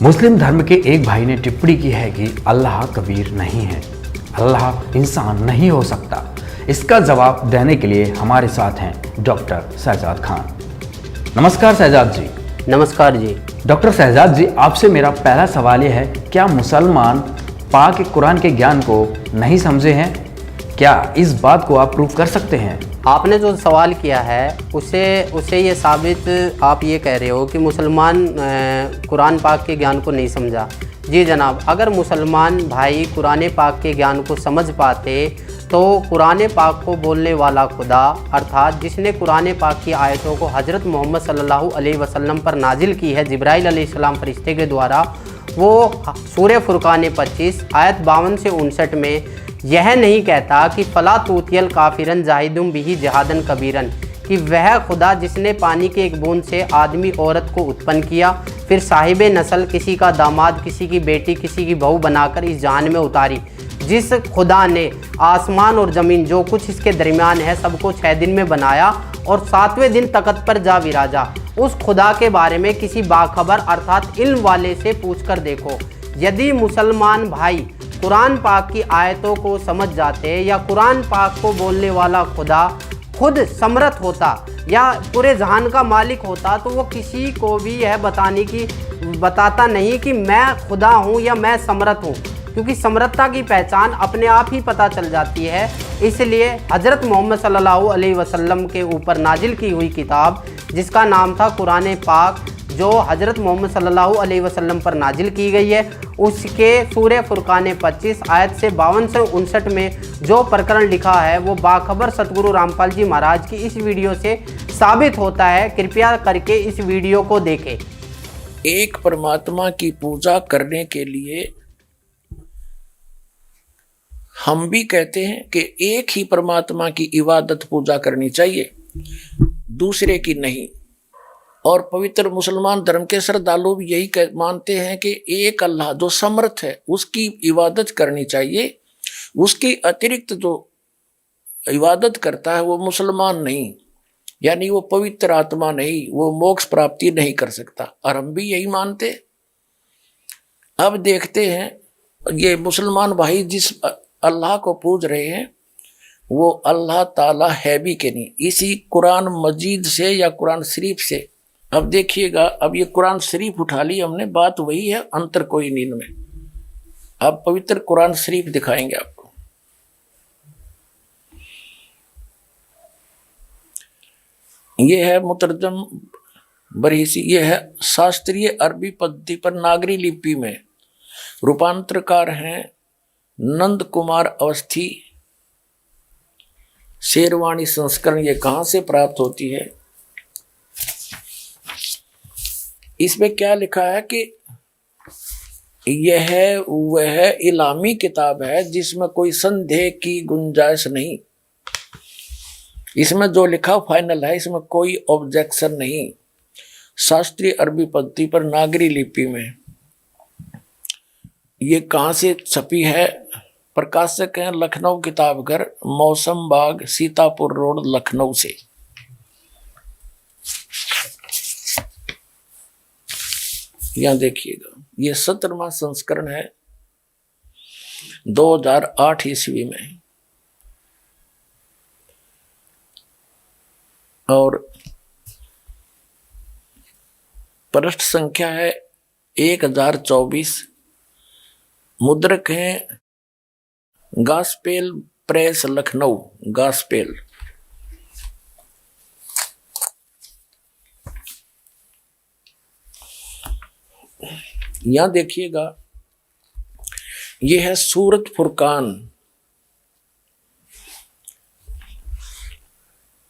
मुस्लिम धर्म के एक भाई ने टिप्पणी की है कि अल्लाह कबीर नहीं है, अल्लाह इंसान नहीं हो सकता। इसका जवाब देने के लिए हमारे साथ हैं डॉक्टर शहजाद खान। नमस्कार शहजाद जी। नमस्कार जी। डॉक्टर शहजाद जी, आपसे मेरा पहला सवाल यह है, क्या मुसलमान पाक कुरान के ज्ञान को नहीं समझे हैं? क्या इस बात को आप प्रूव कर सकते हैं? आपने जो सवाल किया है उसे ये साबित आप ये कह रहे हो कि मुसलमान कुरान पाक के ज्ञान को नहीं समझा। जी जनाब, अगर मुसलमान भाई कुरान पाक के ज्ञान को समझ पाते तो कुरान पाक को बोलने वाला खुदा अर्थात जिसने कुरान पाक की आयतों को हज़रत मोहम्मद सल्लल्लाहु अलैहि वसल्लम पर नाजिल की है जिब्राइल अलैहिस्सलाम फरिश्ते के द्वारा, वो सूरह फुरकान 25 आयत 52 से 59 में यह नहीं कहता कि फ़ला तूतियल काफिरन जाहिदुम बिही जहादन कबीरन, कि वह खुदा जिसने पानी के एक बूंद से आदमी औरत को उत्पन्न किया, फिर साहिब नस्ल किसी का दामाद, किसी की बेटी, किसी की बहू बनाकर इस जहान में उतारी, जिस खुदा ने आसमान और ज़मीन जो कुछ इसके दरमियान है सबको 6 दिन में बनाया और 7वें दिन तख्त पर जा विराजा, उस खुदा के बारे में किसी बाखबर अर्थात इल्म वाले से पूछकर देखो। यदि मुसलमान भाई कुरान पाक की आयतों को समझ जाते या कुरान पाक को बोलने वाला खुदा खुद समर्थ होता या पूरे जहान का मालिक होता तो वो किसी को भी यह बताता नहीं कि मैं खुदा हूँ या मैं समर्थ हूँ, क्योंकि समर्थता की पहचान अपने आप ही पता चल जाती है। इसलिए हज़रत मोहम्मद सल्लल्लाहु अलैहि वसल्लम के ऊपर नाजिल की हुई किताब जिसका नाम था कुरान पाक, जो हज़रत मोहम्मद सल्लल्लाहु अलैहि वसल्लम पर नाजिल की गई है, उसके सूरह फुरकान 25 आयत से 52 से 59 में जो प्रकरण लिखा है वो बाखबर सतगुरु रामपाल जी महाराज की इस वीडियो से साबित होता है। कृपया करके इस वीडियो को देखें। एक परमात्मा की पूजा करने के लिए हम भी कहते हैं कि एक ही परमात्मा की इबादत पूजा करनी चाहिए, दूसरे की नहीं। और पवित्र मुसलमान धर्म के श्रद्धालु भी यही मानते हैं कि एक अल्लाह जो समर्थ है उसकी इबादत करनी चाहिए, उसकी अतिरिक्त जो इबादत करता है वो मुसलमान नहीं, यानी वो पवित्र आत्मा नहीं, वो मोक्ष प्राप्ति नहीं कर सकता। और हम भी यही मानते। अब देखते हैं ये मुसलमान भाई जिस अल्लाह को पूज रहे हैं वो अल्लाह ताला है भी कि नहीं, इसी कुरान मजीद से या कुरान शरीफ से। अब देखिएगा, अब ये कुरान शरीफ उठा ली हमने, बात वही है, अंतर कोई नहीं इनमें। अब पवित्र कुरान शरीफ दिखाएंगे आपको। ये है मुतरजम बरहिसी, ये है शास्त्रीय अरबी पद्धति पर नागरी लिपि में, रूपांतरकार हैं नंद कुमार अवस्थी। शेरवाणी संस्करण ये कहाँ से प्राप्त होती है? इसमें क्या लिखा है कि यह वह इलामी किताब है जिसमें कोई संदेह की गुंजाइश नहीं। इसमें जो लिखा फाइनल है, इसमें कोई ऑब्जेक्शन नहीं। शास्त्रीय अरबी पद्धति पर नागरी लिपि में ये कहाँ से छपी है? प्रकाशक हैं लखनऊ किताब घर, मौसम बाग, सीतापुर रोड, लखनऊ से। यहां देखिएगा, ये 17वां संस्करण है 2008 ईस्वी में, और पृष्ठ संख्या है 1024। मुद्रक हैं गास्पेल प्रेस लखनऊ, गास्पेल। यहां देखिएगा, यह है सूरत फुरकान।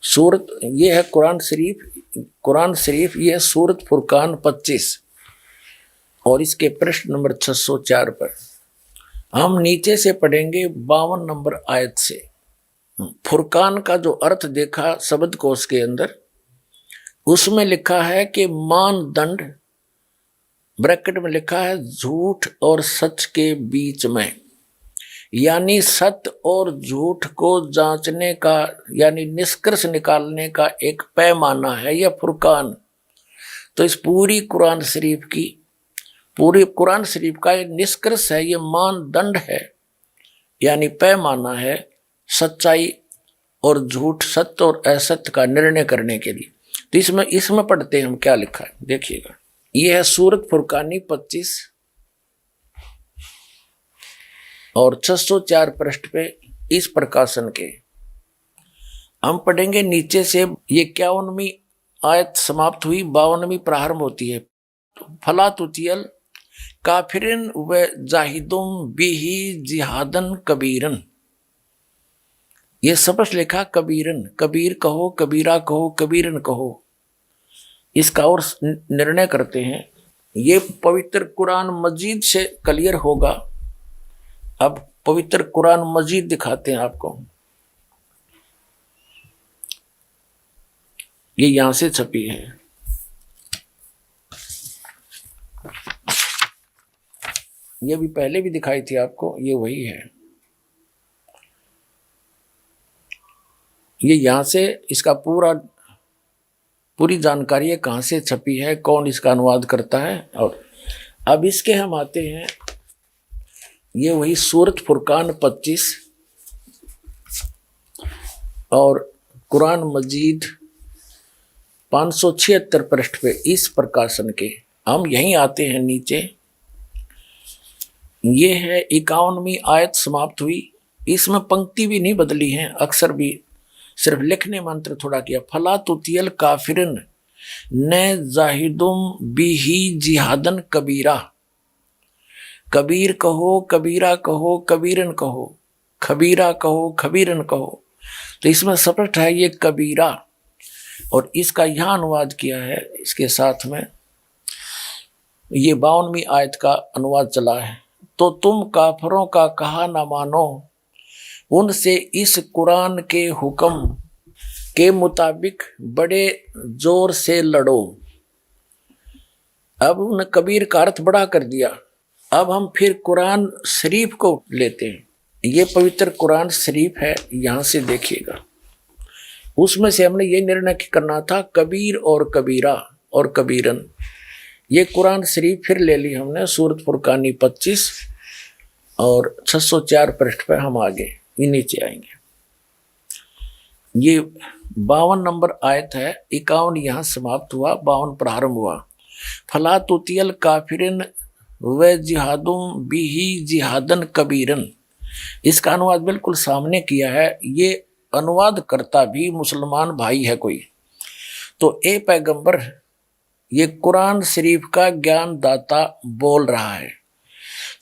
सूरत ये है कुरान शरीफ ये है सूरत फुरकान 25 और इसके पृष्ठ नंबर 604 पर हम नीचे से पढ़ेंगे 52 नंबर आयत से। फुरकान का जो अर्थ देखा शब्दकोश के अंदर, उसमें लिखा है कि मानदंड, ब्रैकेट में लिखा है झूठ और सच के बीच में, यानी सत्य और झूठ को जांचने का यानी निष्कर्ष निकालने का एक पैमाना है यह फुरकान। तो इस पूरी कुरान शरीफ की पूरे कुरान शरीफ का ये निष्कर्ष है, ये मानदंड है, यानी पैमाना है सच्चाई और झूठ, सत्य और असत्य का निर्णय करने के लिए। तो इसमें पढ़ते हैं हम क्या लिखा है, देखिएगा। ये है सूरत फुरकानी 25 और 604 पृष्ठ पे इस प्रकाशन के हम पढ़ेंगे नीचे से। ये 51वीं आयत समाप्त हुई, 52वीं प्रारंभ होती है। फला तुतियल काफिरन व जाहिदुम बिही जिहादन कबीरन। ये स्पष्ट लिखा कबीरन, कबीर कहो, कबीरा कहो, कबीरन कहो। इसका और निर्णय करते हैं, ये पवित्र कुरान मजीद से क्लियर होगा। अब पवित्र कुरान मजीद दिखाते हैं आपको। ये यहां से छपी है। ये भी पहले भी दिखाई थी आपको, ये वही है। ये यहां से इसका पूरी जानकारी है, कहां से छपी है, कौन इसका अनुवाद करता है। और अब इसके हम आते हैं, ये वही सूरत फुरकान 25 और कुरान मजीद 576 पृष्ठ पे इस प्रकाशन के हम यहीं आते हैं नीचे। ये है 51वीं आयत समाप्त हुई। इसमें पंक्ति भी नहीं बदली है, अक्षर भी सिर्फ लिखने मंत्र थोड़ा किया। फला तुतियल काफिरन न जाहिदुम बिही जिहादन कबीरा। कबीर कहो, कबीरा कहो, कबीरन कहो, खबीरा कहो, खबीरन कहो। तो इसमें स्पष्ट है ये कबीरा, और इसका यहां अनुवाद किया है इसके साथ में। ये 52वीं आयत का अनुवाद चला है। तो तुम काफरों का कहा ना मानो, उनसे इस कुरान के हुक्म के मुताबिक बड़े जोर से लड़ो। अब उन कबीर का अर्थ बड़ा कर दिया। अब हम फिर कुरान शरीफ को लेते हैं। ये पवित्र कुरान शरीफ है, यहां से देखिएगा। उसमें से हमने ये निर्णय करना था कबीर और कबीरा और कबीरन। ये कुरान शरीफ फिर ले ली हमने, सूरत फुरकानी 25 और 604 पृष्ठ पे हम आगे ये नीचे आएंगे। ये 52 नंबर आयत है, 51 यहाँ समाप्त हुआ, 52 प्रारंभ हुआ। फला तुतियल काफिरिन व जिहादुम बिही जिहादन कबीरन। इसका अनुवाद बिल्कुल सामने किया है। ये अनुवाद करता भी मुसलमान भाई है कोई। तो ए पैगंबर, ये कुरान शरीफ का ज्ञान दाता बोल रहा है।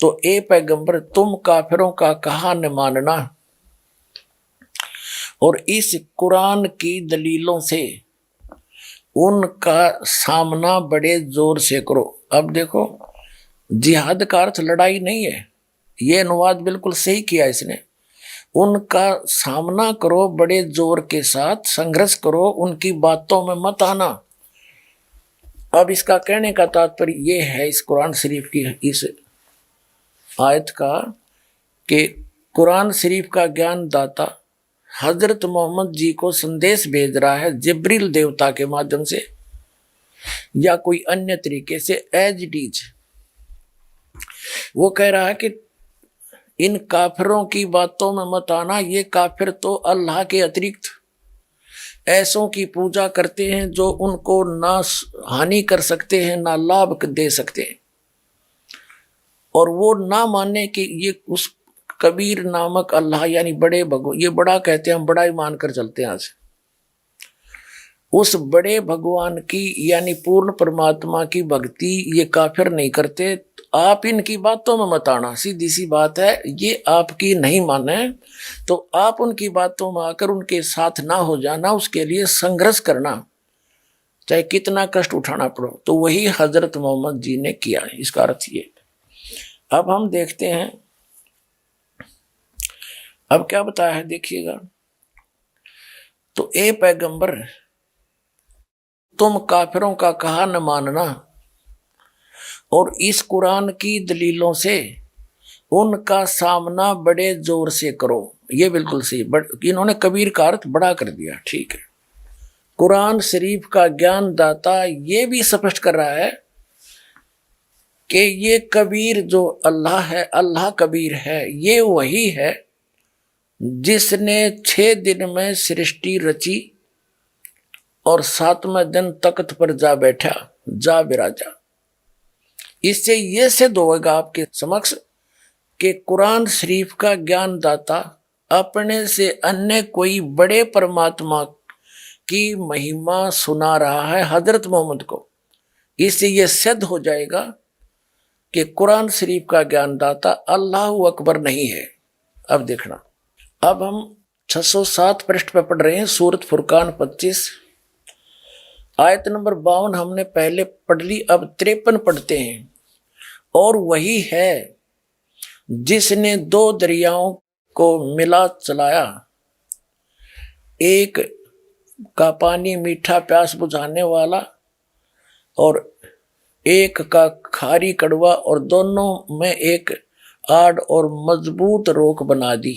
तो ए पैगंबर, तुम काफिरों का कहा न मानना और इस कुरान की दलीलों से उनका सामना बड़े जोर से करो। अब देखो, जिहाद का अर्थ लड़ाई नहीं है, ये अनुवाद बिल्कुल सही किया इसने। उनका सामना करो, बड़े जोर के साथ संघर्ष करो, उनकी बातों में मत आना। अब इसका कहने का तात्पर्य ये है इस कुरान शरीफ की इस आयत का कि कुरान शरीफ का ज्ञान दाता हजरत मोहम्मद जी को संदेश भेज रहा है जिब्रील देवता के माध्यम से या कोई अन्य तरीके से एज इट इज। वो कह रहा है कि इन काफिरों की बातों में मत आना। ये काफिर तो अल्लाह के अतिरिक्त ऐसों की पूजा करते हैं जो उनको ना हानि कर सकते हैं ना लाभ दे सकते हैं, और वो ना मानने कि ये उस कबीर नामक अल्लाह यानी बड़े भगवान, ये बड़ा कहते हैं, हम बड़ा ही मानकर चलते हैं आज, उस बड़े भगवान की यानी पूर्ण परमात्मा की भक्ति ये काफिर नहीं करते। आप इनकी बातों में मत आना। सीधी सी बात है, ये आपकी नहीं माने तो आप उनकी बातों में आकर उनके साथ ना हो जाना, उसके लिए संघर्ष करना, चाहे कितना कष्ट उठाना पड़ो। तो वही हजरत मोहम्मद जी ने किया है, इसका अर्थ ये। अब हम देखते हैं अब क्या बताया है, देखिएगा। तो ए पैगंबर, तुम काफिरों का कहा न मानना और इस कुरान की दलीलों से उनका सामना बड़े जोर से करो। ये बिल्कुल सही, इन्होंने कबीर का अर्थ बड़ा कर दिया, ठीक है। कुरान शरीफ का ज्ञान दाता ये भी स्पष्ट कर रहा है कि ये कबीर जो अल्लाह है, अल्लाह कबीर है, ये वही है जिसने 6 दिन में सृष्टि रची और 7वें दिन तख्त पर जा बैठा, जा विराजा। इससे ये सिद्ध होगा आपके समक्ष कि कुरान शरीफ का ज्ञान दाता अपने से अन्य कोई बड़े परमात्मा की महिमा सुना रहा है हजरत मोहम्मद को। इससे यह सिद्ध हो जाएगा कि कुरान शरीफ का ज्ञान दाता अल्लाह अकबर नहीं है। अब देखना, अब हम 607 पृष्ठ पर पढ़ रहे हैं, सूरत फुरकान 25 आयत नंबर 52 हमने पहले पढ़ ली, अब 53 पढ़ते हैं। और वही है जिसने 2 दरियाओं को मिला चलाया, एक का पानी मीठा प्यास बुझाने वाला और एक का खारी कड़वा, और दोनों में एक आड़ और मजबूत रोक बना दी।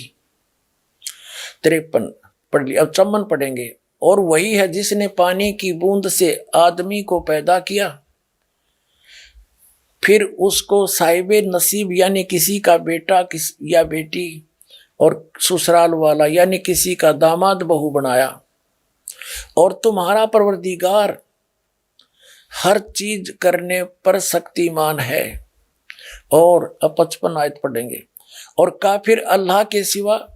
53 पढ़ लिया, अब 54 पढ़ेंगे। और वही है जिसने पानी की बूंद से आदमी को पैदा किया, फिर उसको साहिबे नसीब यानी किसी का बेटा या बेटी और ससुराल वाला यानी किसी का दामाद बहू बनाया। और तुम्हारा परवरदिगार हर चीज करने पर शक्तिमान है। और अब 55 आयत पढ़ेंगे। और काफिर अल्लाह के सिवा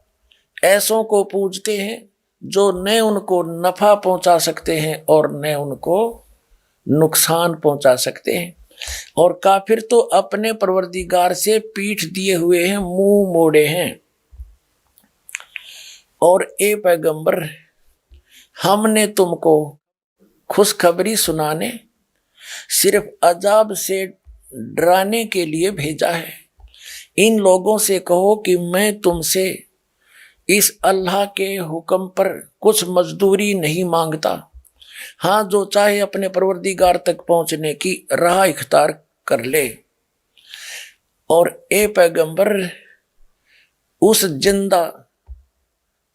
ऐसों को पूजते हैं जो न उनको नफा पहुंचा सकते हैं और न उनको नुकसान पहुंचा सकते हैं। और काफिर तो अपने परवरदिगार से पीठ दिए हुए हैं, मुंह मोड़े हैं। और ए पैगंबर, हमने तुमको खुशखबरी सुनाने, सिर्फ अजाब से डराने के लिए भेजा है। इन लोगों से कहो कि मैं तुमसे इस अल्लाह के हुक्म पर कुछ मजदूरी नहीं मांगता। हाँ, जो चाहे अपने परवरदिगार तक पहुंचने की राह इख्तियार कर ले। और ए पैगंबर, उस जिंदा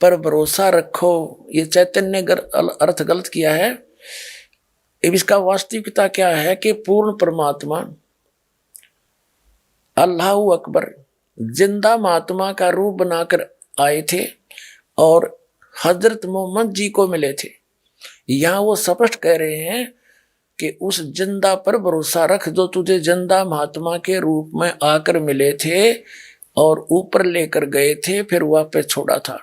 पर भरोसा रखो। ये चैतन्य अर्थ गलत किया है। इसका वास्तविकता क्या है कि पूर्ण परमात्मा अल्लाह अकबर जिंदा महात्मा का रूप बनाकर आए थे और हजरत मोहम्मद जी को मिले थे। यहाँ वो स्पष्ट कह रहे हैं कि उस जिंदा पर भरोसा रख जो तुझे जिंदा महात्मा के रूप में आकर मिले थे और ऊपर लेकर गए थे, फिर वापस छोड़ा था।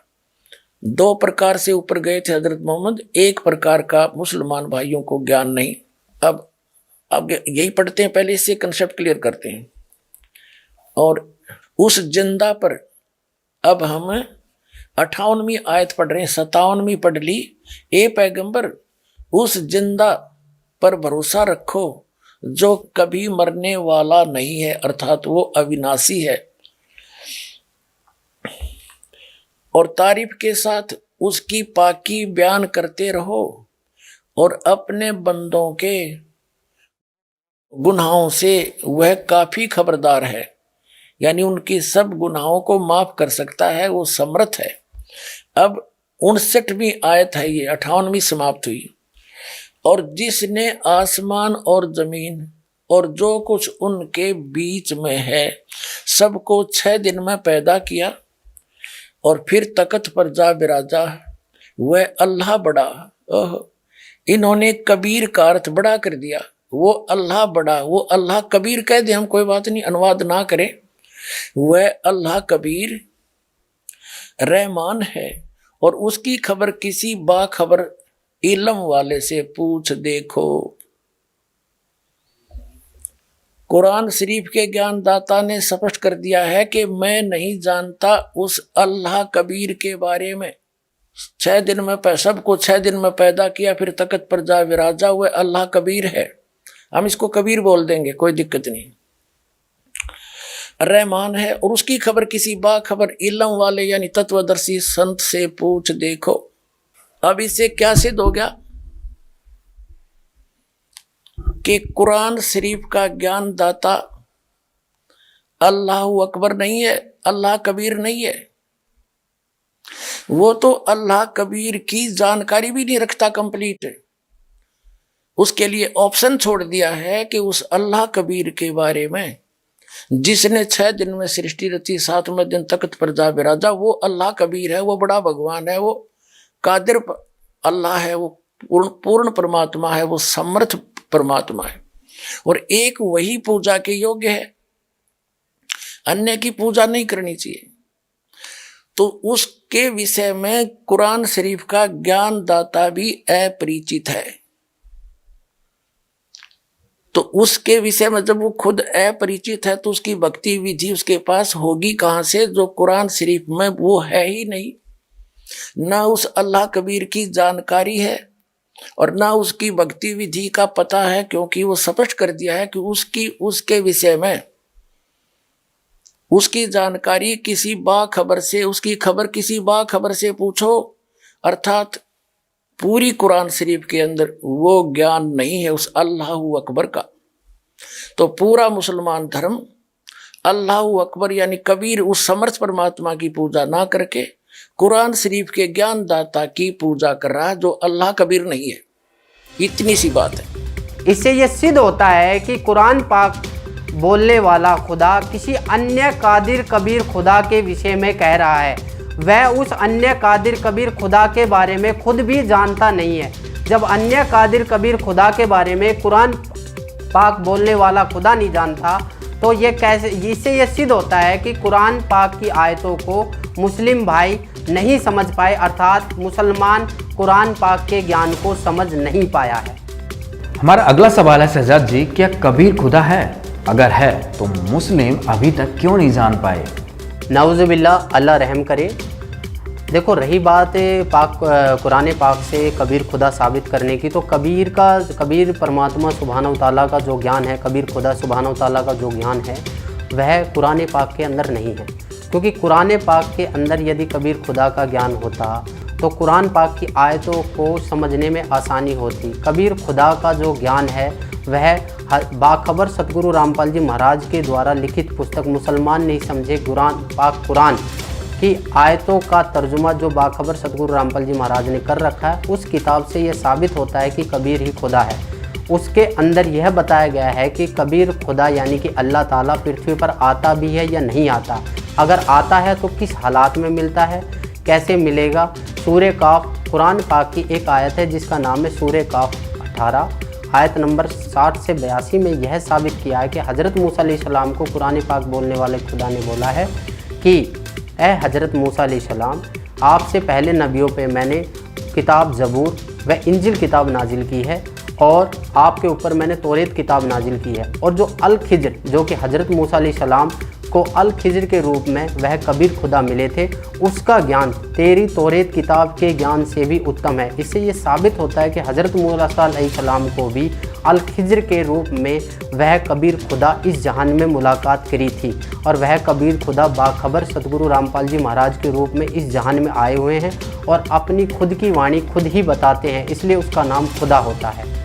2 प्रकार से ऊपर गए थे हजरत मोहम्मद, एक प्रकार का मुसलमान भाइयों को ज्ञान नहीं। अब यही पढ़ते हैं, पहले इससे कंसेप्ट क्लियर करते हैं। और उस जिंदा पर अब हम 58वीं आयत पढ़ रहे हैं, 57वीं पढ़ ली। ए पैगंबर, उस जिंदा पर भरोसा रखो जो कभी मरने वाला नहीं है, अर्थात वो अविनाशी है। और तारीफ के साथ उसकी पाकी बयान करते रहो और अपने बंदों के गुनाहों से वह काफी खबरदार है, यानी उनकी सब गुनाहों को माफ कर सकता है, वो समर्थ है। अब 59वीं आयत है, ये 58वीं समाप्त हुई। और जिसने आसमान और जमीन और जो कुछ उनके बीच में है सबको 6 दिन में पैदा किया और फिर तख्त पर जा बिराजा, वह अल्लाह बड़ा। ओह, इन्होंने कबीर का अर्थ बड़ा कर दिया। वो अल्लाह बड़ा, वो अल्लाह कबीर कह दे, हम कोई बात नहीं, अनुवाद ना करें। वह अल्लाह कबीर रहमान है और उसकी खबर किसी बाखबर इल्म वाले से पूछ देखो। कुरान शरीफ के ज्ञानदाता ने स्पष्ट कर दिया है कि मैं नहीं जानता उस अल्लाह कबीर के बारे में। 6 दिन में सबको 6 दिन में पैदा किया, फिर तख्त पर जा विराजा, हुए अल्लाह कबीर है। हम इसको कबीर बोल देंगे, कोई दिक्कत नहीं। रहमान है और उसकी खबर किसी बाखबर इल्म वाले यानी तत्वदर्शी संत से पूछ देखो। अब इससे क्या सिद्ध हो गया कि कुरान शरीफ का ज्ञान दाता अल्लाह अकबर नहीं है, अल्लाह कबीर नहीं है। वो तो अल्लाह कबीर की जानकारी भी नहीं रखता कंप्लीट। उसके लिए ऑप्शन छोड़ दिया है कि उस अल्लाह कबीर के बारे में, जिसने 6 दिन में सृष्टि रची, 7वें दिन तख्त पर जा विराजा, वो अल्लाह कबीर है, वो बड़ा भगवान है, वो कादिर अल्लाह है, वो पूर्ण परमात्मा है, वो समर्थ परमात्मा है, और एक वही पूजा के योग्य है, अन्य की पूजा नहीं करनी चाहिए। तो उसके विषय में कुरान शरीफ का ज्ञान दाता भी अपरिचित है। तो उसके विषय में जब वो खुद अपरिचित है तो उसकी भक्ति विधि उसके पास होगी कहाँ से, जो कुरान शरीफ में वो है ही नहीं। ना उस अल्लाह कबीर की जानकारी है और ना उसकी भक्ति विधि का पता है, क्योंकि वो स्पष्ट कर दिया है कि उसके विषय में उसकी जानकारी किसी बाखबर से, उसकी खबर किसी बाखबर से पूछो, अर्थात पूरी कुरान शरीफ के अंदर वो ज्ञान नहीं है उस अल्लाह अकबर का। तो पूरा मुसलमान धर्म अल्लाह अकबर यानी कबीर, उस समर्थ परमात्मा की पूजा ना करके कुरान शरीफ के ज्ञान दाता की पूजा कर रहा है, जो अल्लाह कबीर नहीं है। इतनी सी बात है। इससे ये सिद्ध होता है कि कुरान पाक बोलने वाला खुदा किसी अन्य कादिर कबीर खुदा के विषय में कह रहा है। वह उस अन्य कादिर कबीर खुदा के बारे में खुद भी जानता नहीं है। जब अन्य कादिर कबीर खुदा के बारे में कुरान पाक बोलने वाला खुदा नहीं जानता, तो ये कैसे, इससे ये सिद्ध होता है कि कुरान पाक की आयतों को मुस्लिम भाई नहीं समझ पाए, अर्थात मुसलमान कुरान पाक के ज्ञान को समझ नहीं पाया है। हमारा अगला सवाल है शहजाद जी, क्या कबीर खुदा है? अगर है तो मुस्लिम अभी तक क्यों नहीं जान पाए? नाउज़ुबिल्लाह, अल्लाह रहम करे। देखो, रही बात कुरान पाक से कबीर खुदा साबित करने की, तो कबीर परमात्मा सुब्हानहू तआला का जो ज्ञान है, कबीर खुदा सुब्हानहू तआला का जो ज्ञान है, वह कुरान पाक के अंदर नहीं है। क्योंकि कुरान पाक के अंदर यदि कबीर खुदा का ज्ञान होता तो कुरान पाक की आयतों को समझने में आसानी होती। कबीर खुदा का जो ज्ञान है वह बाखबर सतगुरु रामपाल जी महाराज के द्वारा लिखित पुस्तक मुसलमान नहीं समझे कुरान की आयतों का तर्जुमा जो बाखबर सतगुरु रामपाल जी महाराज ने कर रखा है, उस किताब से यह साबित होता है कि कबीर ही खुदा है। उसके अंदर यह बताया गया है कि कबीर खुदा यानी कि अल्लाह ताला पृथ्वी पर आता भी है या नहीं आता, अगर आता है तो किस हालात में मिलता है, कैसे मिलेगा। सूरे काफ कुरान पाक की एक आयत है जिसका नाम है सूरे काफ 18 आयत नंबर 60 से 82 में यह साबित किया है कि हज़रत मूसा अलैहिस्सलाम को कुरान पाक बोलने वाले खुदा ने बोला है कि ए हज़रत मूसा अलैहिस्सलाम, आपसे पहले नबियों पे मैंने किताब ज़बूर व इंजिल किताब नाजिल की है और आपके ऊपर मैंने तौरेत किताब नाजिल की है। और जो अल खिज्र, जो कि हज़रत मूसा अलैहिस्सलाम को अल खिज्र के रूप में वह कबीर खुदा मिले थे, उसका ज्ञान तेरी तौरेत किताब के ज्ञान से भी उत्तम है। इससे ये साबित होता है कि हज़रत मूसा अलैहिस्सलाम को भी अल खिज्र के रूप में वह कबीर खुदा इस जहान में मुलाकात करी थी और वह कबीर खुदा बाखबर सतगुरु रामपाल जी महाराज के रूप में इस जहान में आए हुए हैं और अपनी खुद की वाणी खुद ही बताते हैं, इसलिए उसका नाम खुदा होता है।